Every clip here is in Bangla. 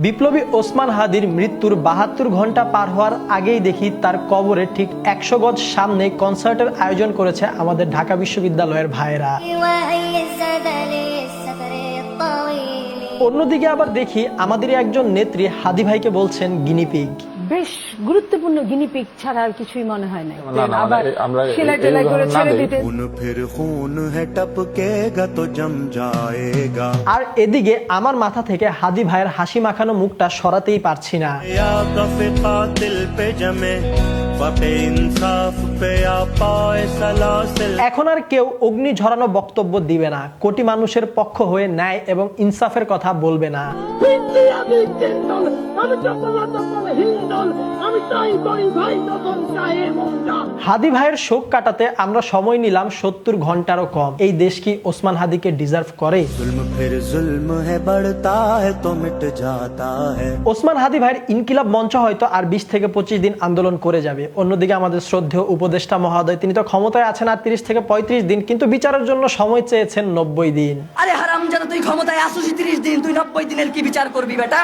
বিপ্লবী ওসমান হাদির মৃত্যুর ৭২ ঘন্টা পার হওয়ার আগেই দেখি তার কবরে ঠিক ১০০ গজ সামনে কনসার্টের আয়োজন করেছে আমাদের ঢাকা বিশ্ববিদ্যালয়ের ভাইয়েরা। অন্যদিকে আবার দেখি আমাদের একজন নেত্রী হাদি ভাইকে বলছেন গিনিপিগ। বেশ গুরুত্বপূর্ণ গিনিপিগ ছাড়া আর কিছুই মনে হয় না। আবার সেলাই টেলাই করে ছেড়ে দিতে। আর এদিকে আমার মাথা থেকে হাদি ভাইয়ের হাসি মাখানো মুখটা সরাতেই পারছি না। এখন আর কেউ অগ্নি ঝরানো বক্তব্য দিবে না, কোটি মানুষের পক্ষ হয়ে ন্যায় এবং ইনসাফের কথা বলবে না। হাদি ভাইয়ের শোক কাটাতে আমরা সময় নিলাম ৭০ ঘন্টারও কম। এই দেশ কি ওসমান হাদিকে ডিজার্ভ করে? ওসমান হাদি ভাইয়ের ইনকিলাব মঞ্চ হয়তো আর ২০ থেকে ২৫ দিন আন্দোলন করে যাবে। অন্যদিকে আমাদের শ্রদ্ধেয় উপদেষ্টা মহোদয়, তিনি তো ক্ষমতায় আছেন আর ৩০ থেকে ৩৫ দিন, কিন্তু বিচারের জন্য সময় চেয়েছেন ৯০ দিন। আরে হারামজাদা, তুই ক্ষমতায় আসছিস ৩০ দিন, তুই ৯০ দিনের কি বিচার করবি বেটা?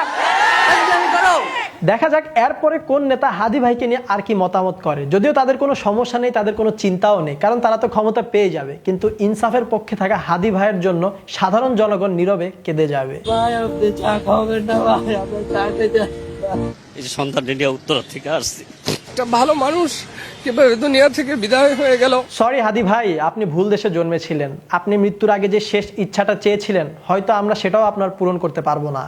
দেখা যাক এরপরে কোন নেতা হাদি ভাইকে নিয়ে আর কি মতামত করে। যদিও তাদের কোনো সমস্যা নেই, তাদের কোনো চিন্তাও নেই, কারণ তারা তো ক্ষমতা পেয়ে যাবে। কিন্তু ইনসাফের পক্ষে থাকা হাদি ভাইয়ের জন্য সাধারণ জনগণ নীরবে কেঁদে যাবে। এই যে সন্তান নিয়ে উত্তর থেকে আসছি, একটা ভালো মানুষ কিভাবে দুনিয়া থেকে বিদায় হয়ে গেল। সরি হাদি ভাই, আপনি ভুল দেশে জন্মেছিলেন। আপনি মৃত্যুর আগে যে শেষ ইচ্ছাটা চেয়েছিলেন, হয়তো আমরা সেটাও আপনার পূরণ করতে পারবো না।